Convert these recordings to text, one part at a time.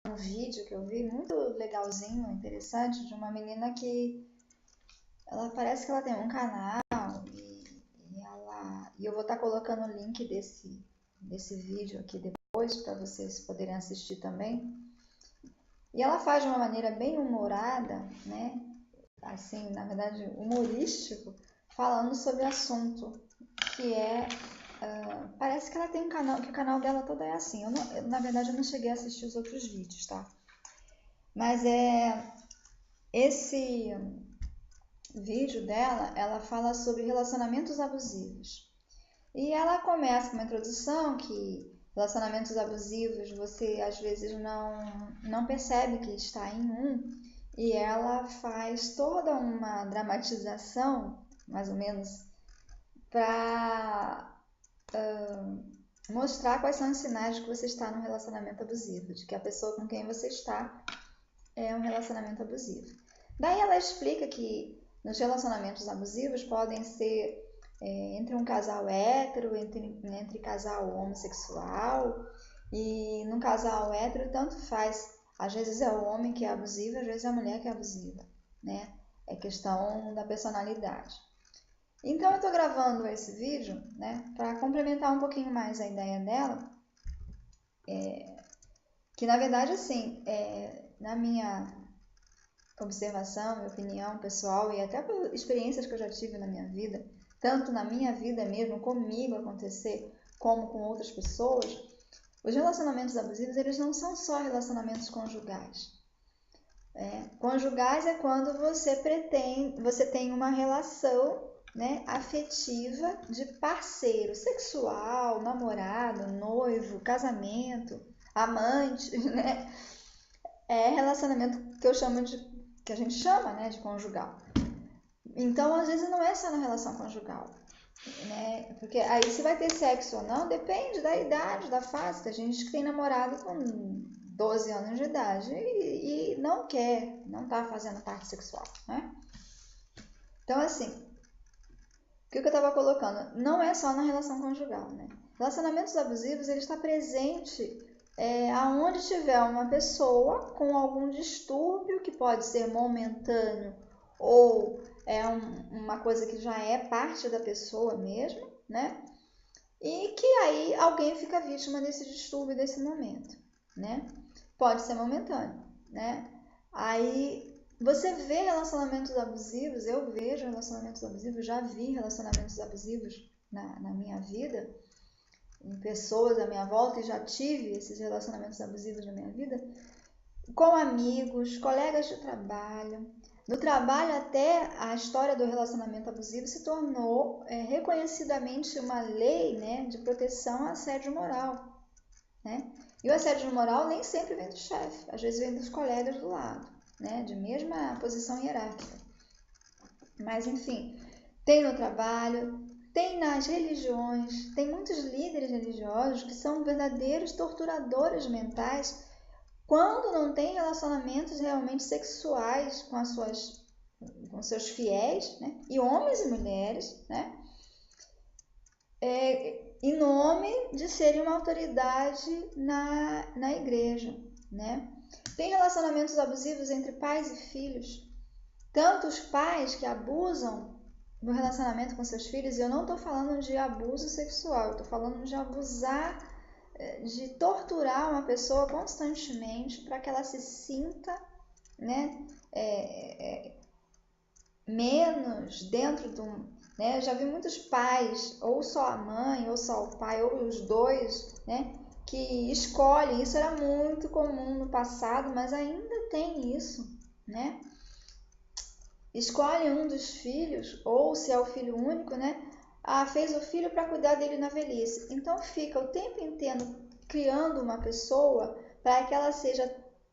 um vídeo que eu vi muito legalzinho, interessante, de uma menina que ela parece que ela tem um canal e eu vou estar colocando o link desse vídeo aqui depois para vocês poderem assistir também. E ela faz de uma maneira bem humorada, né? Assim, na verdade, humorístico, falando sobre o assunto, que é parece que ela tem um canal, que o canal dela todo é assim. Na verdade, eu não cheguei a assistir os outros vídeos, tá? Mas esse vídeo dela, ela fala sobre relacionamentos abusivos. E ela começa com uma introdução que relacionamentos abusivos você às vezes não percebe que está em um, e ela faz toda uma dramatização, mais ou menos, para mostrar quais são os sinais de que você está num relacionamento abusivo, de que a pessoa com quem você está é um relacionamento abusivo. Daí ela explica que nos relacionamentos abusivos podem ser entre um casal hétero, entre casal homossexual, e num casal hétero tanto faz. Às vezes é o homem que é abusivo, às vezes é a mulher que é abusiva, né? É questão da personalidade. Então eu estou gravando esse vídeo, né, para complementar um pouquinho mais a ideia dela, que na verdade assim, na minha observação, minha opinião pessoal e até por experiências que eu já tive na minha vida, tanto na minha vida mesmo, comigo acontecer, como com outras pessoas, os relacionamentos abusivos, eles não são só relacionamentos conjugais. Conjugais é quando você tem uma relação, né, afetiva de parceiro sexual, namorado, noivo, casamento, amante, né? É relacionamento que eu chamo que a gente chama, né, de conjugal. Então, às vezes não é só na relação conjugal, né? Porque aí se vai ter sexo ou não, depende da idade, da fase. Tem gente que tem namorado com 12 anos de idade e não quer, não tá fazendo parte sexual, né? Então, assim, o que eu estava colocando? Não é só na relação conjugal, né? Relacionamentos abusivos, ele está presente aonde tiver uma pessoa com algum distúrbio, que pode ser momentâneo ou uma coisa que já é parte da pessoa mesmo, né? E que aí alguém fica vítima desse distúrbio, desse momento, né? Pode ser momentâneo, né? Aí você vê relacionamentos abusivos, eu vejo relacionamentos abusivos, já vi relacionamentos abusivos na minha vida, em pessoas à minha volta, e já tive esses relacionamentos abusivos na minha vida, com amigos, colegas de trabalho. No trabalho, até a história do relacionamento abusivo se tornou reconhecidamente uma lei, né, de proteção ao assédio moral, né? E o assédio moral nem sempre vem do chefe, às vezes vem dos colegas do lado, né, de mesma posição hierárquica. Mas, enfim, tem no trabalho, tem nas religiões, tem muitos líderes religiosos que são verdadeiros torturadores mentais quando não tem relacionamentos realmente sexuais com seus fiéis, né? E homens e mulheres, né? Em nome de serem uma autoridade na igreja, né? Tem relacionamentos abusivos entre pais e filhos. Tantos pais que abusam no relacionamento com seus filhos, e eu não estou falando de abuso sexual, eu estou falando de abusar, de torturar uma pessoa constantemente para que ela se sinta, né, menos dentro de um... Né, eu já vi muitos pais, ou só a mãe, ou só o pai, ou os dois, né, que escolhem, isso era muito comum no passado, mas ainda tem isso, né? Escolhe um dos filhos, ou se é o filho único, né? Fez o filho para cuidar dele na velhice. Então fica o tempo inteiro criando uma pessoa para que ela seja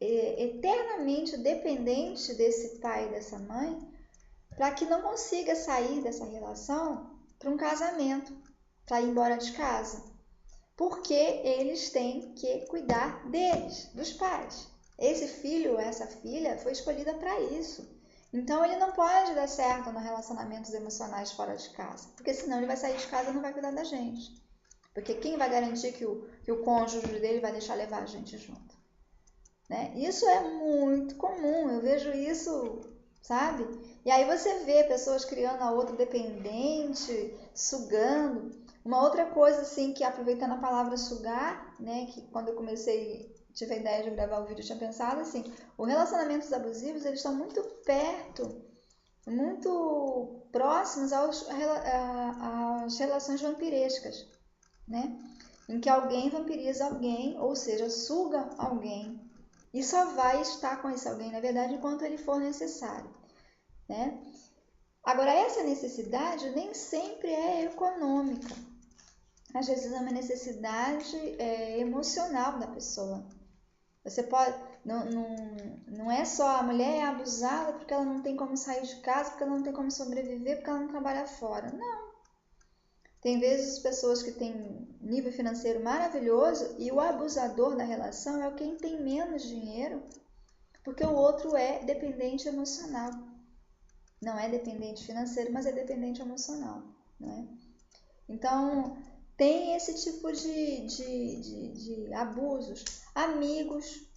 eternamente dependente desse pai e dessa mãe, para que não consiga sair dessa relação para um casamento, para ir embora de casa. Porque eles têm que cuidar deles, dos pais. Esse filho ou essa filha foi escolhida para isso. Então ele não pode dar certo nos relacionamentos emocionais fora de casa, porque senão ele vai sair de casa e não vai cuidar da gente. Porque quem vai garantir que o cônjuge dele vai deixar levar a gente junto? né? Isso é muito comum, eu vejo isso, sabe? E aí você vê pessoas criando a outra dependente, sugando. Uma outra coisa, assim, que aproveitando a palavra sugar, né? Que quando eu tive a ideia de gravar o vídeo, eu tinha pensado assim, os relacionamentos abusivos, eles estão muito perto, muito próximos às relações vampirescas, né? Em que alguém vampiriza alguém, ou seja, suga alguém, e só vai estar com esse alguém, na verdade, enquanto ele for necessário, né? Agora, essa necessidade nem sempre é econômica. Às vezes é uma necessidade emocional da pessoa. Você pode... Não é só a mulher é abusada porque ela não tem como sair de casa, porque ela não tem como sobreviver, porque ela não trabalha fora. Não. Tem vezes pessoas que têm nível financeiro maravilhoso e o abusador da relação é quem tem menos dinheiro, porque o outro é dependente emocional. Não é dependente financeiro, mas é dependente emocional, né? Então, tem esse tipo de abusos. Amigos,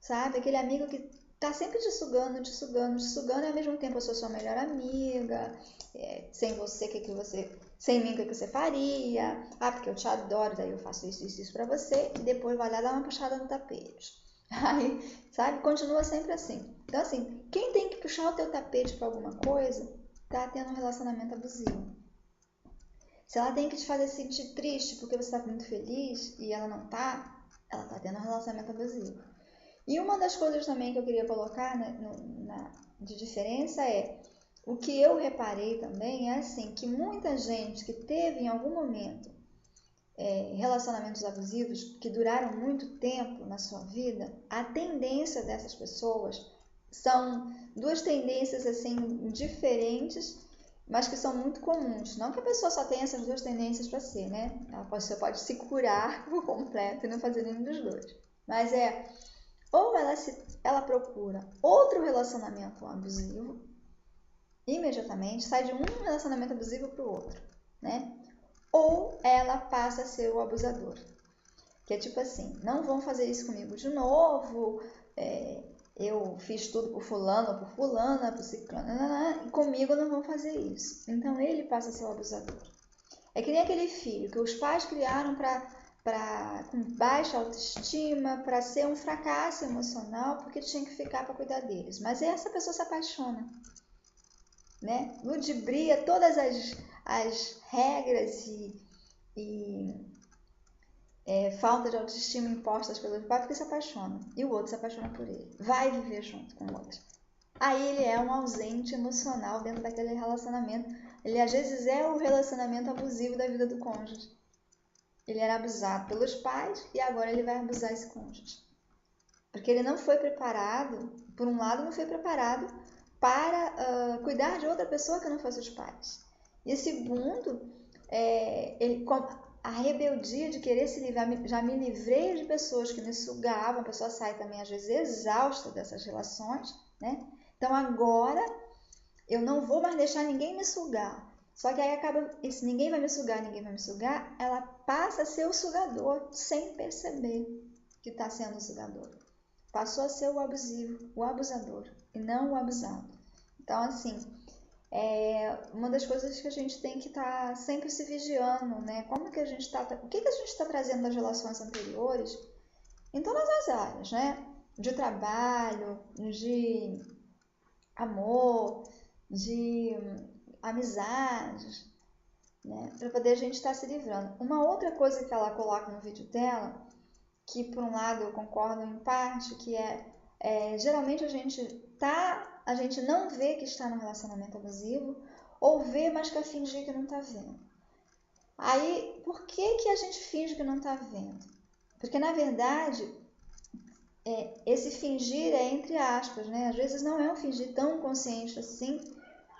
sabe? Aquele amigo que tá sempre te sugando, te sugando, te sugando, e ao mesmo tempo eu sou sua melhor amiga, sem você, sem mim, o que você faria? Ah, porque eu te adoro, daí eu faço isso pra você, e depois vai lá dar uma puxada no tapete. Aí, sabe? Continua sempre assim. Então, assim, quem tem que puxar o teu tapete pra alguma coisa, tá tendo um relacionamento abusivo. Se ela tem que te fazer sentir triste porque você tá muito feliz e ela não tá, ela tá tendo um relacionamento abusivo. E uma das coisas também que eu queria colocar, né, de diferença é, o que eu reparei também é assim, que muita gente que teve em algum momento relacionamentos abusivos que duraram muito tempo na sua vida, a tendência dessas pessoas são duas tendências assim diferentes, mas que são muito comuns. Não que a pessoa só tenha essas duas tendências para ser, né? Você pode se curar por completo e não fazer nenhum dos dois. Mas ou ela procura outro relacionamento abusivo, imediatamente, sai de um relacionamento abusivo para o outro, né? Ou ela passa a ser o abusador. Que é tipo assim, não vão fazer isso comigo de novo, eu fiz tudo por fulano, por fulana, por ciclano, e comigo não vão fazer isso. Então ele passa a ser o abusador. É que nem aquele filho que os pais criaram com baixa autoestima, para ser um fracasso emocional, porque tinha que ficar para cuidar deles. Mas essa pessoa se apaixona, né? Ludibria todas as regras e falta de autoestima impostas pelos pais, porque se apaixona. E o outro se apaixona por ele. Vai viver junto com o outro. Aí ele é um ausente emocional dentro daquele relacionamento. Ele às vezes é o relacionamento abusivo da vida do cônjuge. Ele era abusado pelos pais e agora ele vai abusar esse cônjuge. Porque ele não foi preparado, por um lado, não foi preparado para cuidar de outra pessoa que não fosse os pais. E segundo, a rebeldia de querer se livrar, já me livrei de pessoas que me sugavam, a pessoa sai também às vezes exausta dessas relações, né? Então agora eu não vou mais deixar ninguém me sugar. Só que aí acaba, esse ninguém vai me sugar, ela passa a ser o sugador sem perceber que está sendo o sugador. Passou a ser o abusivo, o abusador, e não o abusado. Então, assim, uma das coisas que a gente tem que estar sempre se vigiando, né? Como que a gente está, o que a gente está trazendo das relações anteriores em todas as áreas, né? De trabalho, de amor, de amizades, né? Para poder a gente estar se livrando. Uma outra coisa que ela coloca no vídeo dela, que por um lado eu concordo em parte, que geralmente a gente não vê que está no relacionamento abusivo, ou vê, mas quer fingir que não está vendo. Aí, por que a gente finge que não está vendo? Porque, na verdade, esse fingir é entre aspas, né? Às vezes não é um fingir tão consciente assim,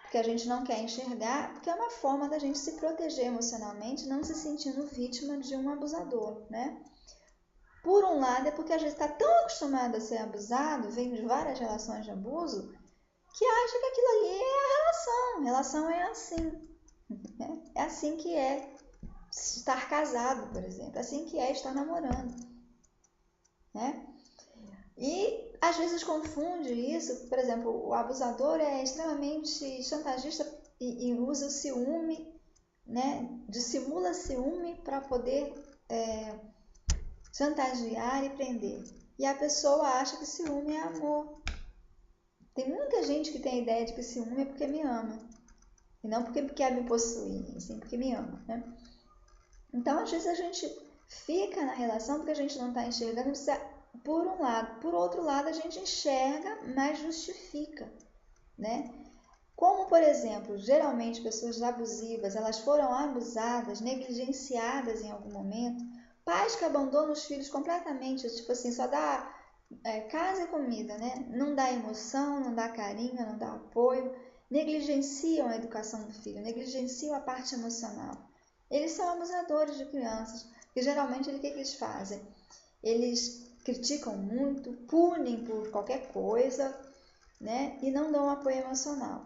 porque a gente não quer enxergar, porque é uma forma da gente se proteger emocionalmente, não se sentindo vítima de um abusador, né? Por um lado, é porque a gente está tão acostumado a ser abusado, vem de várias relações de abuso, que acha que aquilo ali é a relação. A relação é assim. Né? É assim que é estar casado, por exemplo. É assim que é estar namorando. Né? E às vezes confunde isso, por exemplo, o abusador é extremamente chantagista e usa o ciúme, né? Dissimula ciúme para poder chantagear e prender. E a pessoa acha que ciúme é amor. Tem muita gente que tem a ideia de que ciúme é porque me ama. E não porque quer me possuir, sim porque me ama, né? Então, às vezes a gente fica na relação porque a gente não está enxergando, por um lado. Por outro lado, a gente enxerga, mas justifica, né? Como, por exemplo, geralmente pessoas abusivas, elas foram abusadas, negligenciadas em algum momento, pais que abandonam os filhos completamente, tipo assim, só dá casa e comida, né? Não dá emoção, não dá carinho, não dá apoio, negligenciam a educação do filho, negligenciam a parte emocional. Eles são abusadores de crianças, que geralmente o que eles fazem? Eles criticam muito, punem por qualquer coisa, né? E não dão apoio emocional.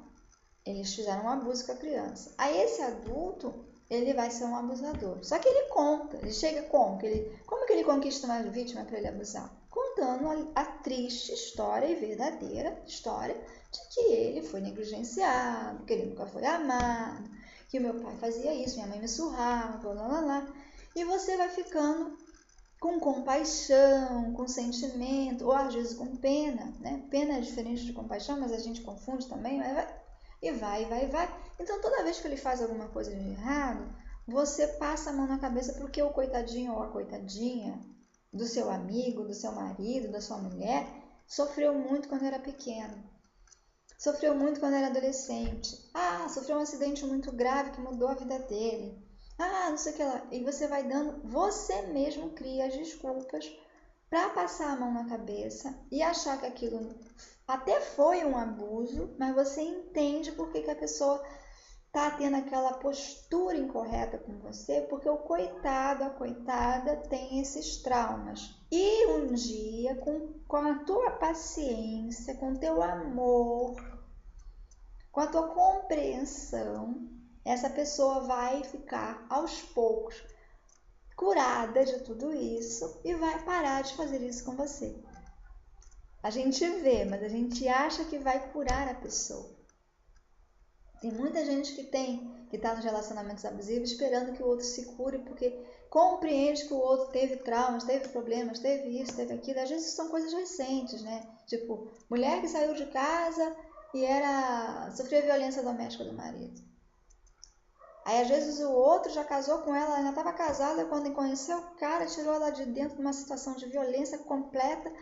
Eles fizeram um abuso com a criança. Aí esse adulto, ele vai ser um abusador. Só que ele conta, ele chega como? Como que ele conquista uma vítima para ele abusar? Contando a triste história e verdadeira história de que ele foi negligenciado, que ele nunca foi amado, que o meu pai fazia isso, minha mãe me surrava, lá, lá, lá. E você vai ficando com compaixão, com sentimento, ou às vezes com pena, né? Pena é diferente de compaixão, mas a gente confunde também, e vai. Então toda vez que ele faz alguma coisa de errado, você passa a mão na cabeça porque o coitadinho ou a coitadinha do seu amigo, do seu marido, da sua mulher, sofreu muito quando era pequeno. Sofreu muito quando era adolescente. Sofreu um acidente muito grave que mudou a vida dele. Não sei o que lá. E você vai dando, você mesmo cria as desculpas para passar a mão na cabeça e achar que aquilo até foi um abuso, mas você entende por que a pessoa está tendo aquela postura incorreta com você, porque o coitado, a coitada tem esses traumas. E um dia, com a tua paciência, com o teu amor, com a tua compreensão, essa pessoa vai ficar aos poucos curada de tudo isso e vai parar de fazer isso com você. A gente vê, mas a gente acha que vai curar a pessoa. Tem muita gente que está nos relacionamentos abusivos esperando que o outro se cure porque compreende que o outro teve traumas, teve problemas, teve isso, teve aquilo. Às vezes são coisas recentes, né? Tipo, mulher que saiu de casa e sofria violência doméstica do marido. Aí às vezes o outro já casou com ela, ela já estava casada, quando conheceu o cara, tirou ela de dentro de uma situação de violência completa.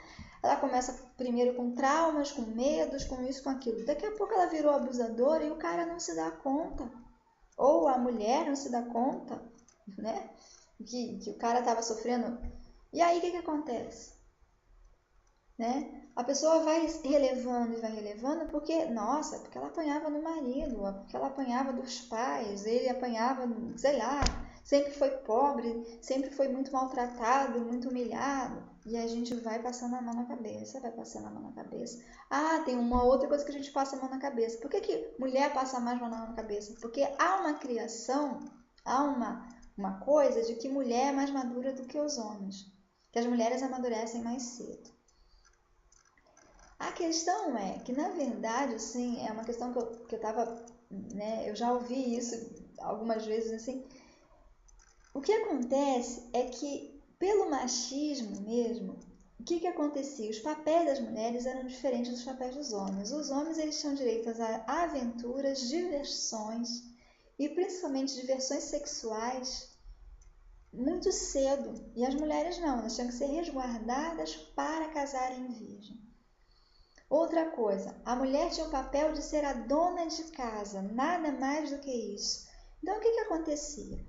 Ela começa primeiro com traumas, com medos, com isso, com aquilo. Daqui a pouco ela virou abusadora e o cara não se dá conta. Ou a mulher não se dá conta, né? Que o cara estava sofrendo. E aí o que acontece? Né? A pessoa vai relevando porque ela apanhava do marido, porque ela apanhava dos pais, ele apanhava, sei lá, sempre foi pobre, sempre foi muito maltratado, muito humilhado. E a gente vai passando a mão na cabeça, tem uma outra coisa que a gente passa a mão na cabeça. Por que mulher passa mais a mão na cabeça? Porque há uma criação, há uma coisa de que mulher é mais madura do que os homens, que as mulheres amadurecem mais cedo. A questão é que, na verdade, assim, é uma questão que eu tava, né, eu já ouvi isso algumas vezes, assim. O que acontece é que, pelo machismo mesmo, o que acontecia? Os papéis das mulheres eram diferentes dos papéis dos homens. Os homens, eles tinham direito a aventuras, diversões, e principalmente diversões sexuais, muito cedo. E as mulheres não, elas tinham que ser resguardadas para casarem virgem. Outra coisa, a mulher tinha o papel de ser a dona de casa, nada mais do que isso. Então, o que acontecia?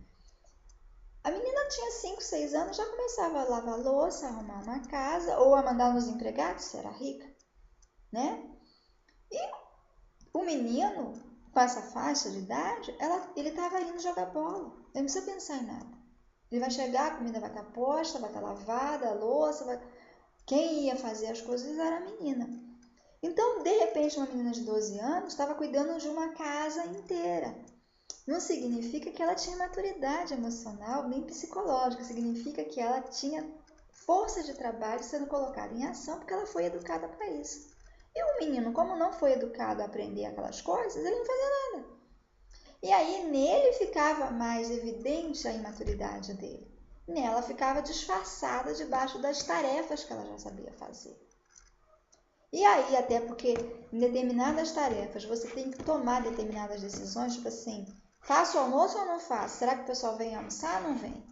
A menina tinha 5, 6 anos, já começava a lavar louça, a arrumar uma casa, ou a mandar nos empregados, se era rica, né? E o menino, com essa faixa de idade, ele estava indo jogar bola. Ele não precisa pensar em nada. Ele vai chegar, a comida vai estar posta, vai estar lavada, a louça, Quem ia fazer as coisas era a menina. Então, de repente, uma menina de 12 anos estava cuidando de uma casa inteira. Não significa que ela tinha maturidade emocional nem psicológica, significa que ela tinha força de trabalho sendo colocada em ação porque ela foi educada para isso. E o menino, como não foi educado a aprender aquelas coisas, ele não fazia nada. E aí nele ficava mais evidente a imaturidade dele. Nela ficava disfarçada debaixo das tarefas que ela já sabia fazer. E aí, até porque em determinadas tarefas você tem que tomar determinadas decisões, tipo assim, faço o almoço ou não faço? Será que o pessoal vem almoçar ou não vem?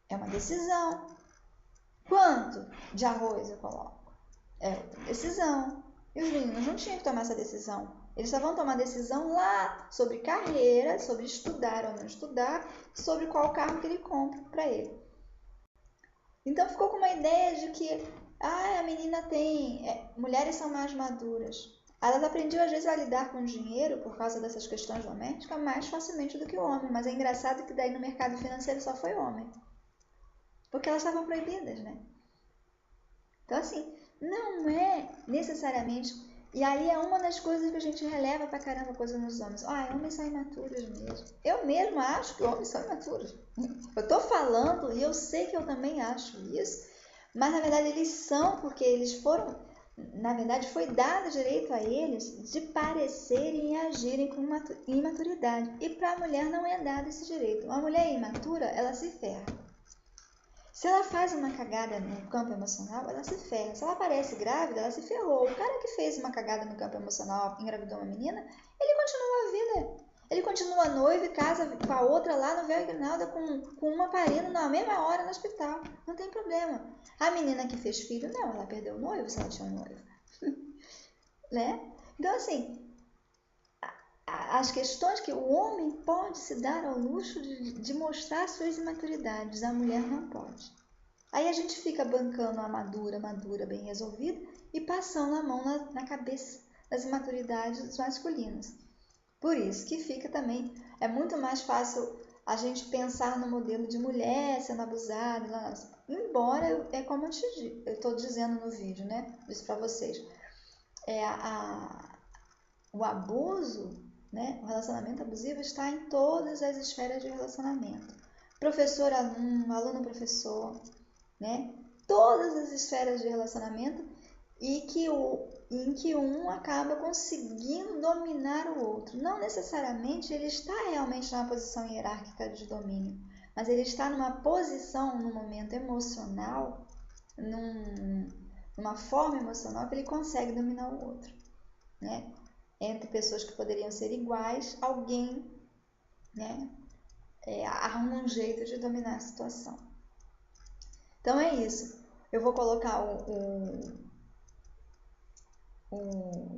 É uma decisão. Quanto de arroz eu coloco? É outra decisão. E os meninos não tinham que tomar essa decisão. Eles só vão tomar decisão lá sobre carreira, sobre estudar ou não estudar, sobre qual carro que ele compra para ele. Então ficou com uma ideia de que a menina tem... mulheres são mais maduras. Elas aprendiam às vezes a lidar com dinheiro por causa dessas questões domésticas mais facilmente do que o homem. Mas é engraçado que daí no mercado financeiro só foi homem. Porque elas estavam proibidas, né? Então assim, não é necessariamente... E aí é uma das coisas que a gente releva pra caramba coisa nos homens. Homens são imaturos mesmo. Eu mesmo acho que homens são imaturos. Eu tô falando e eu sei que eu também acho isso. Mas na verdade eles são porque eles foram... Na verdade foi dado direito a eles de parecerem e agirem com imaturidade. E para a mulher não é dado esse direito. Uma mulher imatura, ela se ferra. Se ela faz uma cagada no campo emocional, ela se ferra. Se ela aparece grávida, ela se ferrou. O cara que fez uma cagada no campo emocional, engravidou uma menina, ele continua a vida. Ele continua noivo e casa com a outra lá no véu e grinalda com uma parindo na mesma hora no hospital. Não tem problema. A menina que fez filho, não, ela perdeu o noivo se ela tinha um noivo. Né? Então, assim, as questões que o homem pode se dar ao luxo de mostrar suas imaturidades, a mulher não pode. Aí a gente fica bancando a madura, bem resolvida e passando a mão na cabeça das imaturidades masculinas. Por isso que fica também, é muito mais fácil a gente pensar no modelo de mulher sendo abusada, embora, é como eu estou dizendo no vídeo, né? Isso para vocês. O abuso, né? O relacionamento abusivo está em todas as esferas de relacionamento. Professor-aluno, aluno-professor, né? Todas as esferas de relacionamento e em que um acaba conseguindo dominar o outro. Não necessariamente ele está realmente numa posição hierárquica de domínio, mas ele está numa posição, num momento emocional, numa forma emocional que ele consegue dominar o outro, né? Entre pessoas que poderiam ser iguais, alguém, né, arruma um jeito de dominar a situação. Então é isso. Eu vou colocar o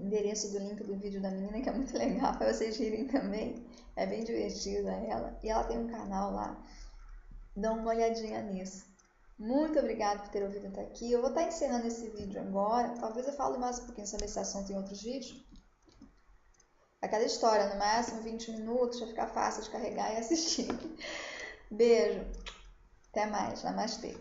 endereço do link do vídeo da menina, que é muito legal para vocês rirem também. É bem divertida ela. E ela tem um canal lá. Dá uma olhadinha nisso. Muito obrigada por ter ouvido até aqui. Eu vou estar encerrando esse vídeo agora. Talvez eu fale mais um pouquinho sobre esse assunto em outros vídeos. Aquela história, no máximo 20 minutos, para ficar fácil de carregar e assistir. Beijo. Até mais. Namastê.